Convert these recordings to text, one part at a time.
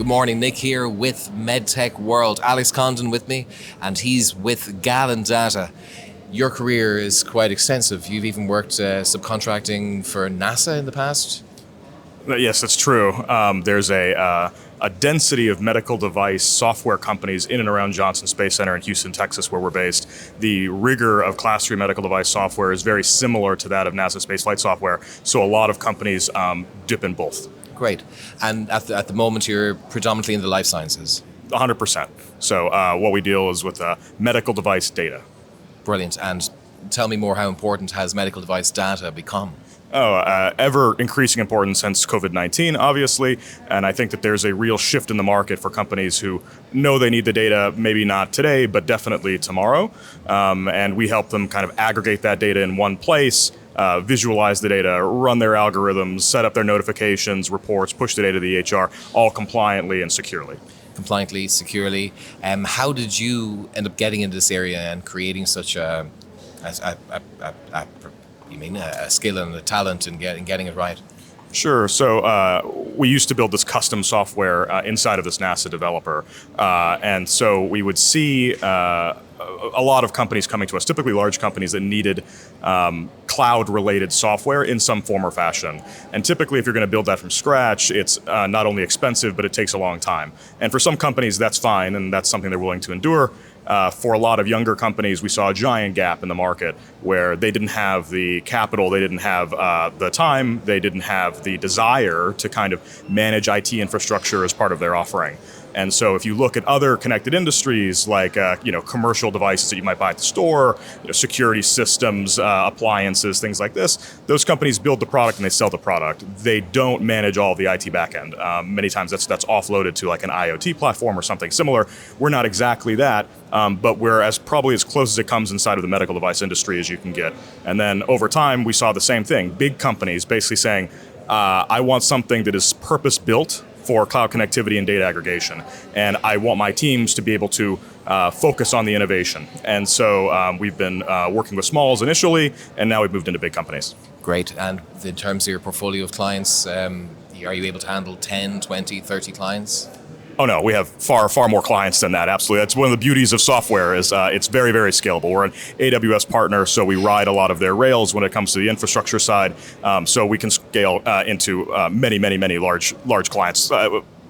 Good morning, Nick here with MedTech World. Alex Condon with me, and he's with Galen Data. Your career is quite extensive. You've even worked subcontracting for NASA in the past. Yes, that's true. There's a density of medical device software companies in and around Johnson Space Center in Houston, Texas, where we're based. The rigor of Class 3 medical device software is very similar to that of NASA spaceflight software, so a lot of companies dip in both. Great. And at the moment, you're predominantly in the life sciences. 100%. So what we deal is with medical device data. Brilliant. And tell me more, how important has medical device data become? Ever increasing importance since COVID-19, obviously, and I think that there's a real shift in the market for companies who know they need the data, maybe not today, but definitely tomorrow, and we help them kind of aggregate that data in one place, visualize the data, run their algorithms, set up their notifications, reports, push the data to the EHR, all compliantly and securely. Compliantly, securely. How did you end up getting into this area and creating such a skill and a talent in getting it right? Sure. So we used to build this custom software inside of this NASA developer. And so we would see a lot of companies coming to us, typically large companies that needed cloud-related software in some form or fashion. And typically, if you're going to build that from scratch, it's not only expensive, but it takes a long time. And for some companies, that's fine, and that's something they're willing to endure. For a lot of younger companies, we saw a giant gap in the market where they didn't have the capital, they didn't have the time, they didn't have the desire to kind of manage IT infrastructure as part of their offering. And so if you look at other connected industries like commercial devices that you might buy at the store, security systems, appliances, things like this, those companies build the product and they sell the product. They don't manage all of the IT backend. Many times that's offloaded to like an IoT platform or something similar. We're not exactly that, but we're probably as close as it comes inside of the medical device industry as you can get. And then over time, we saw the same thing. Big companies basically saying, I want something that is purpose-built for cloud connectivity and data aggregation. And I want my teams to be able to focus on the innovation. And so we've been working with smalls initially, and now we've moved into big companies. Great. And in terms of your portfolio of clients, are you able to handle 10, 20, 30 clients? Oh no, we have far more clients than that, absolutely. That's one of the beauties of software is it's very, very scalable. We're an AWS partner, so we ride a lot of their rails when it comes to the infrastructure side, so we can scale into many large clients.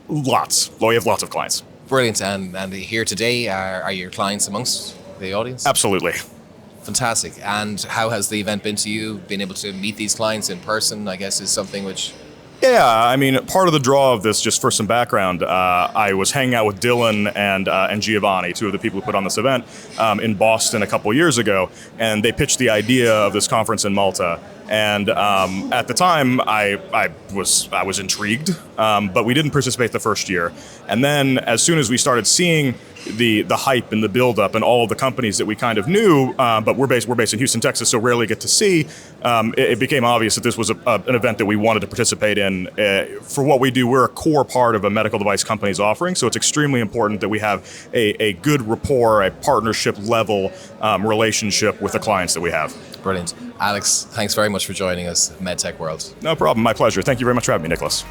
Lots. Well, we have lots of clients. Brilliant. And here today, are your clients amongst the audience? Absolutely. Fantastic. And how has the event been to you? Being able to meet these clients in person, I guess, is something which... Yeah, I mean, part of the draw of this, just for some background, I was hanging out with Dylan and Giovanni, two of the people who put on this event, in Boston a couple years ago, and they pitched the idea of this conference in Malta. And at the time, I was intrigued, but we didn't participate the first year. And then, as soon as we started seeing the hype and the buildup and all of the companies that we kind of knew, but we're based in Houston, Texas, so rarely get to see, it became obvious that this was an event that we wanted to participate in. For what we do, we're a core part of a medical device company's offering, so it's extremely important that we have a good rapport, a partnership level relationship with the clients that we have. Brilliant. Alex, thanks very much for joining us at MedTech World. No problem, my pleasure. Thank you very much for having me, Nicholas.